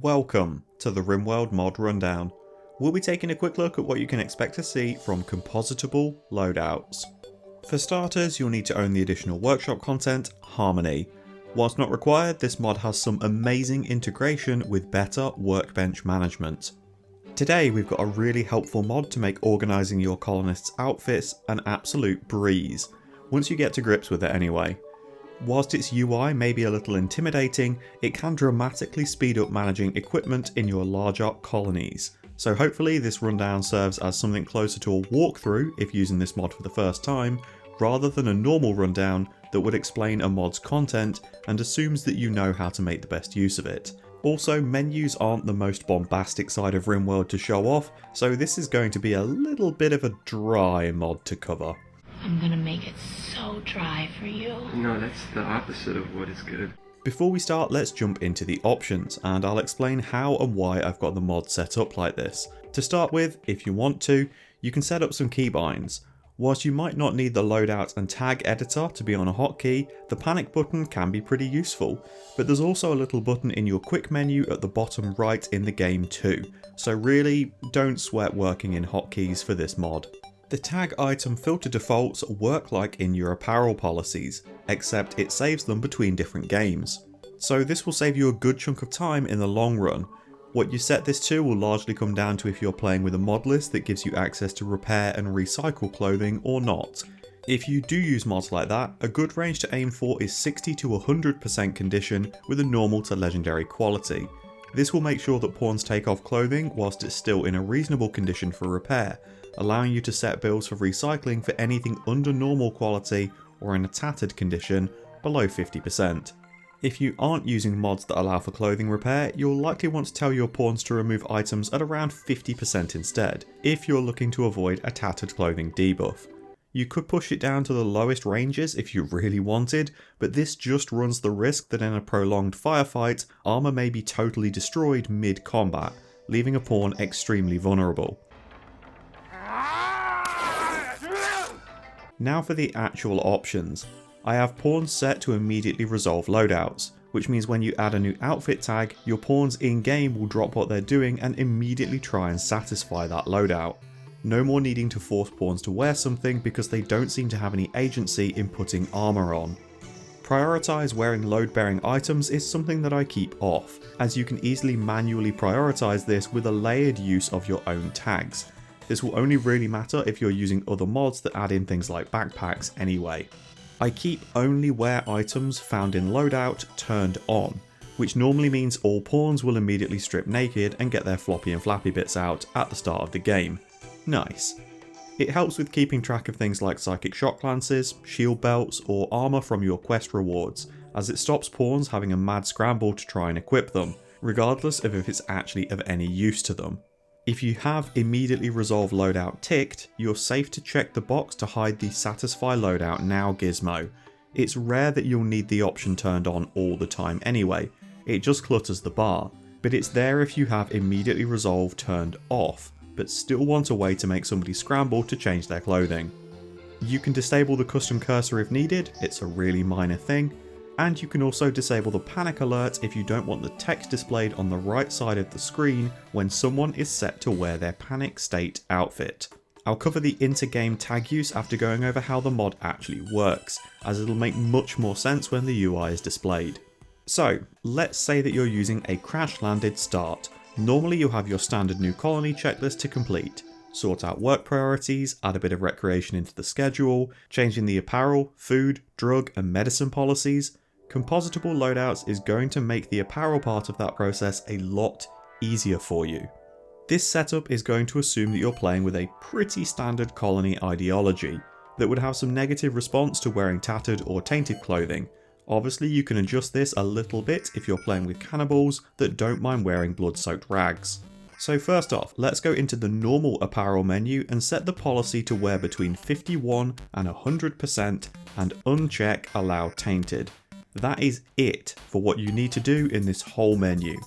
Welcome to the Rimworld mod rundown. We'll be taking a quick look at what you can expect to see from Compositable Loadouts. For starters, you'll need to own the additional workshop content, Harmony. Whilst not required, this mod has some amazing integration with better workbench management. Today we've got a really helpful mod to make organising your colonists' outfits an absolute breeze, once you get to grips with it anyway. Whilst its UI may be a little intimidating, it can dramatically speed up managing equipment in your larger colonies. So hopefully this rundown serves as something closer to a walkthrough if using this mod for the first time, rather than a normal rundown that would explain a mod's content and assumes that you know how to make the best use of it. Also, menus aren't the most bombastic side of Rimworld to show off, so this is going to be a little bit of a dry mod to cover. I'm gonna make it so dry for you. No, that's the opposite of what is good. Before we start, let's jump into the options, and I'll explain how and why I've got the mod set up like this. To start with, if you want to, you can set up some keybinds. Whilst you might not need the loadout and tag editor to be on a hotkey, the panic button can be pretty useful, but there's also a little button in your quick menu at the bottom right in the game too, so really don't sweat working in hotkeys for this mod. The tag item filter defaults work like in your apparel policies, except it saves them between different games. So this will save you a good chunk of time in the long run. What you set this to will largely come down to if you're playing with a mod list that gives you access to repair and recycle clothing or not. If you do use mods like that, a good range to aim for is 60 to 100% condition with a normal to legendary quality. This will make sure that pawns take off clothing whilst it's still in a reasonable condition for repair, allowing you to set builds for recycling for anything under normal quality or in a tattered condition below 50%. If you aren't using mods that allow for clothing repair, you'll likely want to tell your pawns to remove items at around 50% instead, if you're looking to avoid a tattered clothing debuff. You could push it down to the lowest ranges if you really wanted, but this just runs the risk that in a prolonged firefight, armour may be totally destroyed mid-combat, leaving a pawn extremely vulnerable. Now for the actual options. I have pawns set to immediately resolve loadouts, which means when you add a new outfit tag, your pawns in-game will drop what they're doing and immediately try and satisfy that loadout. No more needing to force pawns to wear something because they don't seem to have any agency in putting armour on. Prioritise wearing load-bearing items is something that I keep off, as you can easily manually prioritise this with a layered use of your own tags. This will only really matter if you're using other mods that add in things like backpacks anyway. I keep only wear items found in loadout turned on, which normally means all pawns will immediately strip naked and get their floppy and flappy bits out at the start of the game. Nice. It helps with keeping track of things like psychic shock lances, shield belts, or armour from your quest rewards, as it stops pawns having a mad scramble to try and equip them, regardless of if it's actually of any use to them. If you have immediately resolve loadout ticked, you're safe to check the box to hide the satisfy loadout now gizmo. It's rare that you'll need the option turned on all the time anyway, it just clutters the bar, but it's there if you have immediately resolve turned off, but still want a way to make somebody scramble to change their clothing. You can disable the custom cursor if needed, it's a really minor thing, and you can also disable the panic alert if you don't want the text displayed on the right side of the screen when someone is set to wear their panic state outfit. I'll cover the inter-game tag use after going over how the mod actually works, as it'll make much more sense when the UI is displayed. So, let's say that you're using a crash landed start. Normally you'll have your standard new colony checklist to complete. Sort out work priorities, add a bit of recreation into the schedule, changing the apparel, food, drug and medicine policies. Compositable Loadouts is going to make the apparel part of that process a lot easier for you. This setup is going to assume that you're playing with a pretty standard colony ideology that would have some negative response to wearing tattered or tainted clothing. Obviously you can adjust this a little bit if you're playing with cannibals that don't mind wearing blood-soaked rags. So first off, let's go into the normal apparel menu and set the policy to wear between 51 and 100% and uncheck allow tainted. That is it for what you need to do in this whole menu.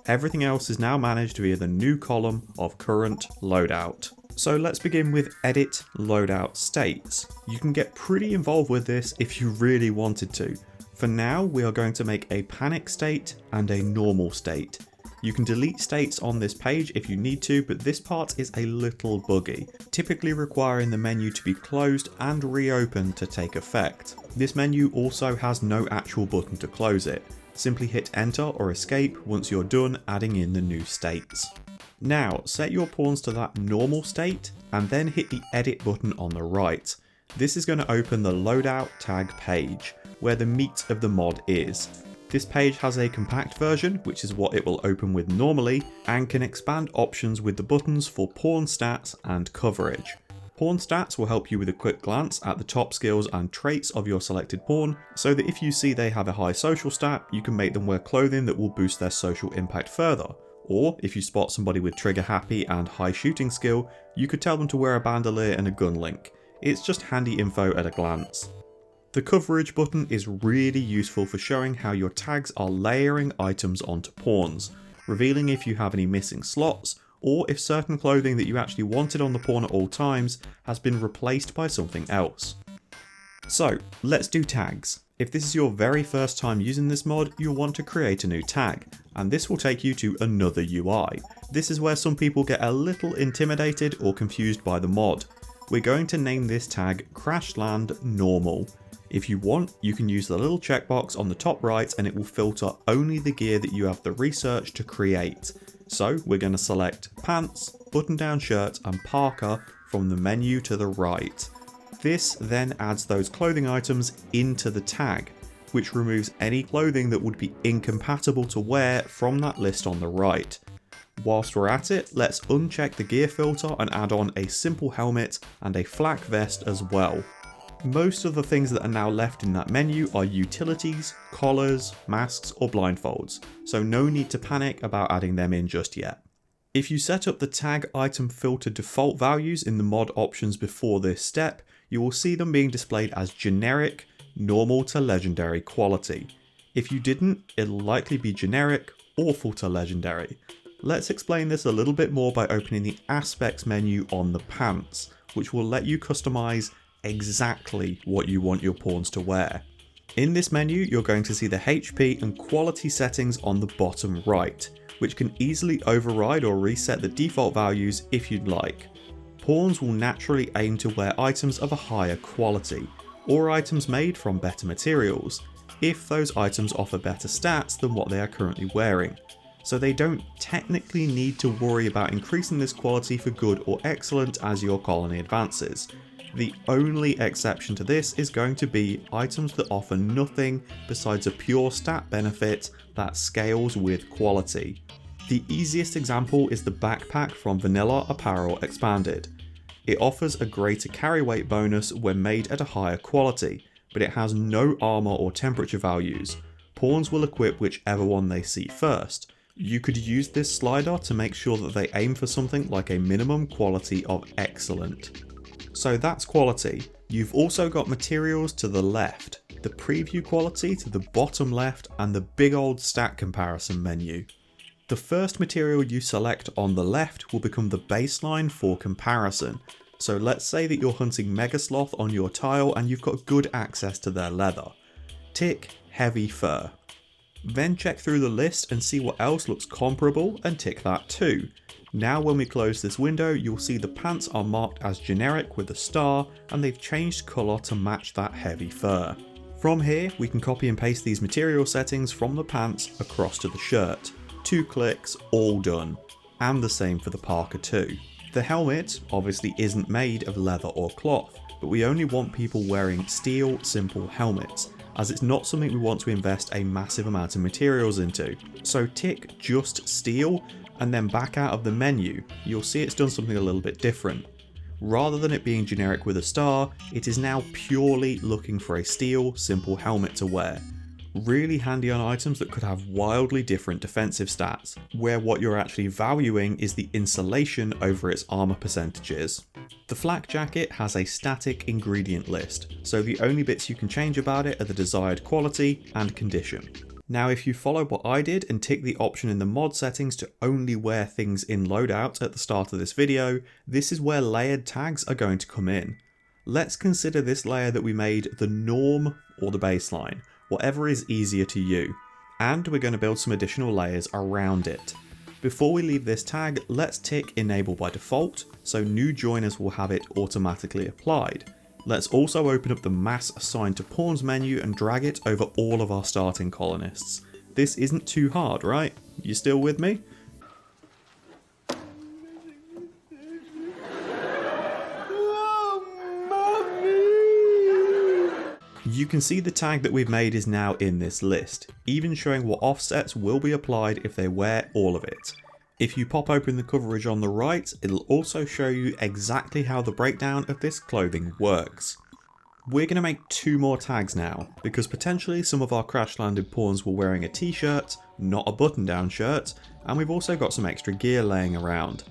Everything else is now managed via the new column of current loadout. So let's begin with edit loadout states. You can get pretty involved with this if you really wanted to. For now, we are going to make a panic state and a normal state. You can delete states on this page if you need to, but this part is a little buggy, typically requiring the menu to be closed and reopened to take effect. This menu also has no actual button to close it. Simply hit enter or escape once you're done adding in the new states. Now set your pawns to that normal state and then hit the edit button on the right. This is going to open the loadout tag page, where the meat of the mod is. This page has a compact version, which is what it will open with normally, and can expand options with the buttons for pawn stats and coverage. Pawn stats will help you with a quick glance at the top skills and traits of your selected pawn, so that if you see they have a high social stat, you can make them wear clothing that will boost their social impact further. Or, if you spot somebody with trigger happy and high shooting skill, you could tell them to wear a bandolier and a gun link. It's just handy info at a glance. The coverage button is really useful for showing how your tags are layering items onto pawns, revealing if you have any missing slots, or if certain clothing that you actually wanted on the pawn at all times has been replaced by something else. So, let's do tags. If this is your very first time using this mod, you'll want to create a new tag, and this will take you to another UI. This is where some people get a little intimidated or confused by the mod. We're going to name this tag Crashland Normal. If you want, you can use the little checkbox on the top right and it will filter only the gear that you have the research to create. So we're going to select pants, button down shirt and parka from the menu to the right. This then adds those clothing items into the tag, which removes any clothing that would be incompatible to wear from that list on the right. Whilst we're at it, let's uncheck the gear filter and add on a simple helmet and a flak vest as well. Most of the things that are now left in that menu are utilities, collars, masks or blindfolds, so no need to panic about adding them in just yet. If you set up the tag item filter default values in the mod options before this step, you will see them being displayed as generic, normal to legendary quality. If you didn't, it'll likely be generic, awful to legendary. Let's explain this a little bit more by opening the aspects menu on the pants, which will let you customize exactly what you want your pawns to wear. In this menu, you're going to see the HP and quality settings on the bottom right, which can easily override or reset the default values if you'd like. Pawns will naturally aim to wear items of a higher quality, or items made from better materials, if those items offer better stats than what they are currently wearing. So they don't technically need to worry about increasing this quality for good or excellent as your colony advances. The only exception to this is going to be items that offer nothing besides a pure stat benefit that scales with quality. The easiest example is the backpack from Vanilla Apparel Expanded. It offers a greater carry weight bonus when made at a higher quality, but it has no armor or temperature values. Pawns will equip whichever one they see first. You could use this slider to make sure that they aim for something like a minimum quality of excellent. So that's quality. You've also got materials to the left, the preview quality to the bottom left, and the big old stat comparison menu. The first material you select on the left will become the baseline for comparison. So let's say that you're hunting Mega Sloth on your tile and you've got good access to their leather. Tick heavy fur. Then check through the list and see what else looks comparable and tick that too. Now when we close this window, you'll see the pants are marked as generic with a star and they've changed colour to match that heavy fur. From here, we can copy and paste these material settings from the pants across to the shirt. 2 clicks, all done. And the same for the parka too. The helmet obviously isn't made of leather or cloth, but we only want people wearing steel simple helmets, as it's not something we want to invest a massive amount of materials into. So tick just steel, and then back out of the menu, you'll see it's done something a little bit different. Rather than it being generic with a star, it is now purely looking for a steel, simple helmet to wear. Really handy on items that could have wildly different defensive stats, where what you're actually valuing is the insulation over its armor percentages. The flak jacket has a static ingredient list, so the only bits you can change about it are the desired quality and condition. Now if you follow what I did and tick the option in the mod settings to only wear things in loadout at the start of this video, this is where layered tags are going to come in. Let's consider this layer that we made the norm or the baseline, whatever is easier to you. And we're going to build some additional layers around it. Before we leave this tag, let's tick enable by default, so new joiners will have it automatically applied. Let's also open up the mass assigned to pawns menu and drag it over all of our starting colonists. This isn't too hard, right? You still with me? You can see the tag that we've made is now in this list, even showing what offsets will be applied if they wear all of it. If you pop open the coverage on the right, it'll also show you exactly how the breakdown of this clothing works. We're going to make 2 more tags now, because potentially some of our crash landed pawns were wearing a t-shirt, not a button down shirt, and we've also got some extra gear laying around.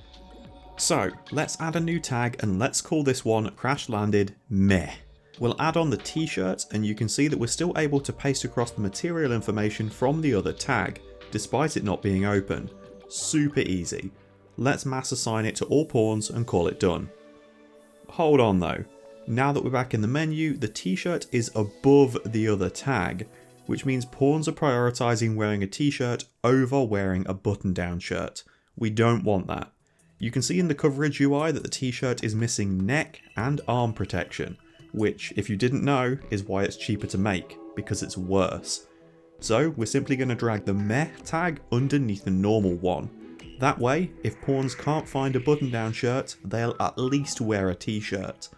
So let's add a new tag and let's call this one crash landed meh. We'll add on the t-shirt and you can see that we're still able to paste across the material information from the other tag, despite it not being open. Super easy. Let's mass assign it to all pawns and call it done. Hold on though. Now that we're back in the menu, the t-shirt is above the other tag, which means pawns are prioritizing wearing a t-shirt over wearing a button-down shirt. We don't want that. You can see in the coverage UI that the t-shirt is missing neck and arm protection, which, if you didn't know, is why it's cheaper to make, because it's worse. So we're simply going to drag the meh tag underneath the normal one. That way, if pawns can't find a button-down shirt, they'll at least wear a t-shirt.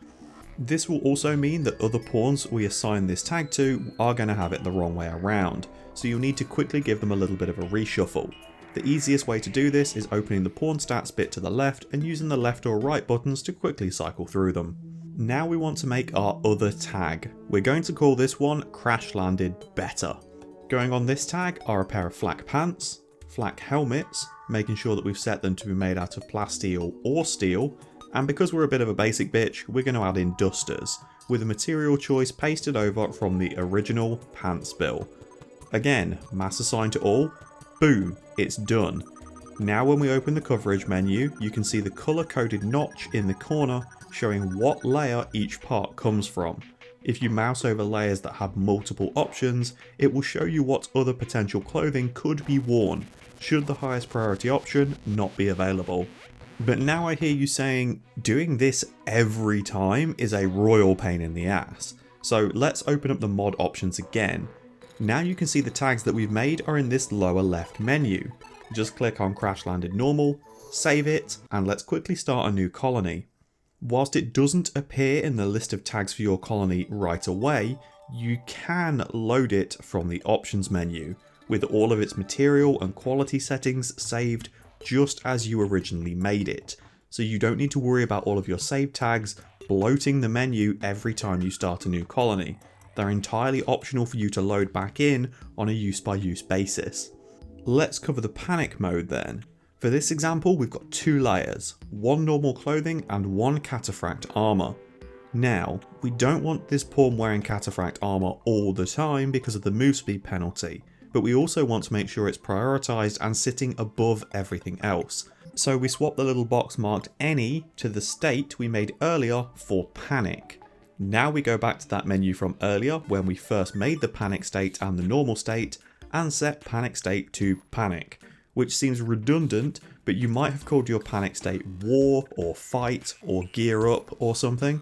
This will also mean that other pawns we assign this tag to are going to have it the wrong way around, so you'll need to quickly give them a little bit of a reshuffle. The easiest way to do this is opening the pawn stats bit to the left and using the left or right buttons to quickly cycle through them. Now we want to make our other tag. We're going to call this one crash landed better. Going on this tag are a pair of flak pants, flak helmets, making sure that we've set them to be made out of plasteel or steel, and because we're a bit of a basic bitch, we're going to add in dusters, with a material choice pasted over from the original pants bill. Again, mass assigned to all, boom, it's done. Now when we open the coverage menu, you can see the colour coded notch in the corner showing what layer each part comes from. If you mouse over layers that have multiple options, it will show you what other potential clothing could be worn, should the highest priority option not be available. But now I hear you saying, doing this every time is a royal pain in the ass. So let's open up the mod options again. Now you can see the tags that we've made are in this lower left menu. Just click on Crash Landed Normal, save it, and let's quickly start a new colony. Whilst it doesn't appear in the list of tags for your colony right away, you can load it from the options menu, with all of its material and quality settings saved just as you originally made it, so you don't need to worry about all of your saved tags bloating the menu every time you start a new colony. They're entirely optional for you to load back in on a use by use basis. Let's cover the panic mode then. For this example, we've got 2 layers, one normal clothing and one cataphract armour. Now, we don't want this pawn wearing cataphract armour all the time because of the move speed penalty, but we also want to make sure it's prioritised and sitting above everything else. So we swap the little box marked any to the state we made earlier for panic. Now we go back to that menu from earlier when we first made the panic state and the normal state and set panic state to panic, which seems redundant, but you might have called your panic state war or fight or gear up or something.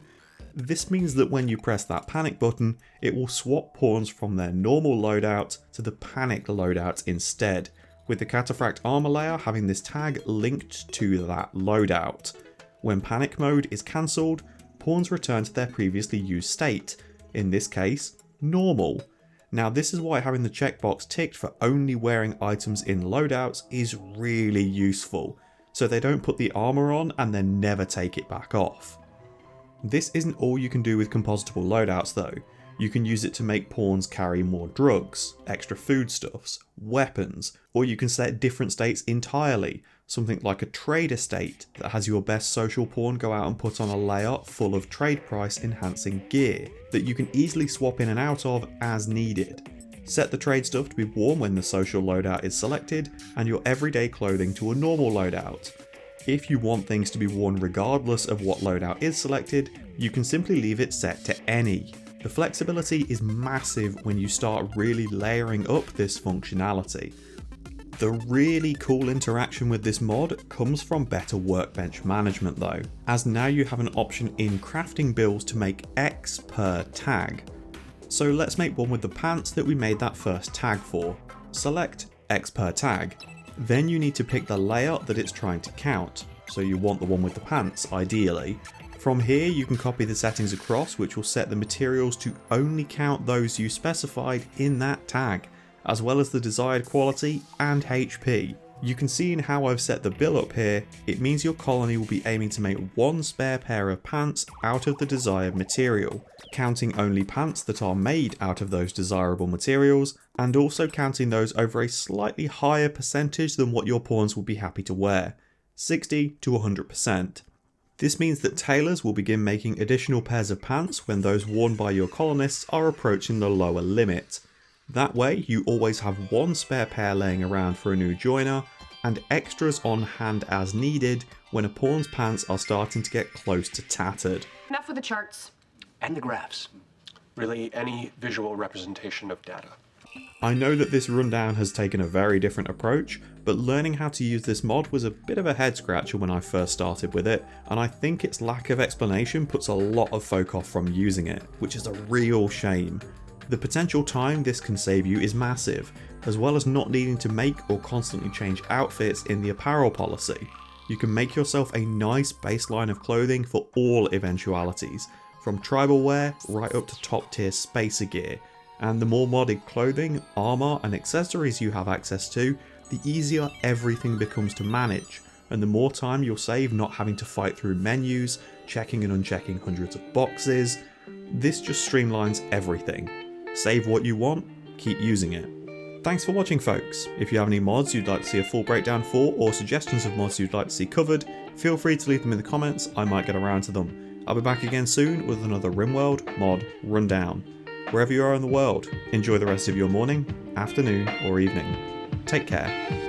This means that when you press that panic button, it will swap pawns from their normal loadout to the panic loadout instead, with the cataphract armor layer having this tag linked to that loadout. When panic mode is cancelled, pawns return to their previously used state, in this case, normal. Now this is why having the checkbox ticked for only wearing items in loadouts is really useful, so they don't put the armor on and then never take it back off. This isn't all you can do with compositable loadouts though. You can use it to make pawns carry more drugs, extra foodstuffs, weapons, or you can set different states entirely, something like a trader state that has your best social pawn go out and put on a layer full of trade price enhancing gear that you can easily swap in and out of as needed. Set the trade stuff to be worn when the social loadout is selected and your everyday clothing to a normal loadout. If you want things to be worn regardless of what loadout is selected, you can simply leave it set to any. The flexibility is massive when you start really layering up this functionality. The really cool interaction with this mod comes from better workbench management though, as now you have an option in crafting builds to make X per tag. So let's make one with the pants that we made that first tag for. Select X per tag. Then you need to pick the layer that it's trying to count, so you want the one with the pants ideally. From here you can copy the settings across, which will set the materials to only count those you specified in that tag, as well as the desired quality and HP. You can see in how I've set the bill up here, it means your colony will be aiming to make one spare pair of pants out of the desired material, counting only pants that are made out of those desirable materials, and also counting those over a slightly higher percentage than what your pawns will be happy to wear, 60 to 100%. This means that tailors will begin making additional pairs of pants when those worn by your colonists are approaching the lower limit. That way you always have one spare pair laying around for a new joiner, and extras on hand as needed when a pawn's pants are starting to get close to tattered. Enough with the charts. And the graphs. Really, any visual representation of data. I know that this rundown has taken a very different approach, but learning how to use this mod was a bit of a head scratcher when I first started with it, and I think its lack of explanation puts a lot of folk off from using it, which is a real shame. The potential time this can save you is massive, as well as not needing to make or constantly change outfits in the apparel policy. You can make yourself a nice baseline of clothing for all eventualities, from tribal wear right up to top tier spacer gear, and the more modded clothing, armor and accessories you have access to, the easier everything becomes to manage, and the more time you'll save not having to fight through menus, checking and unchecking hundreds of boxes. This just streamlines everything. Save what you want, keep using it. Thanks for watching folks. If you have any mods you'd like to see a full breakdown for, or suggestions of mods you'd like to see covered, feel free to leave them in the comments, I might get around to them. I'll be back again soon with another Rimworld mod rundown. Wherever you are in the world, enjoy the rest of your morning, afternoon or evening. Take care.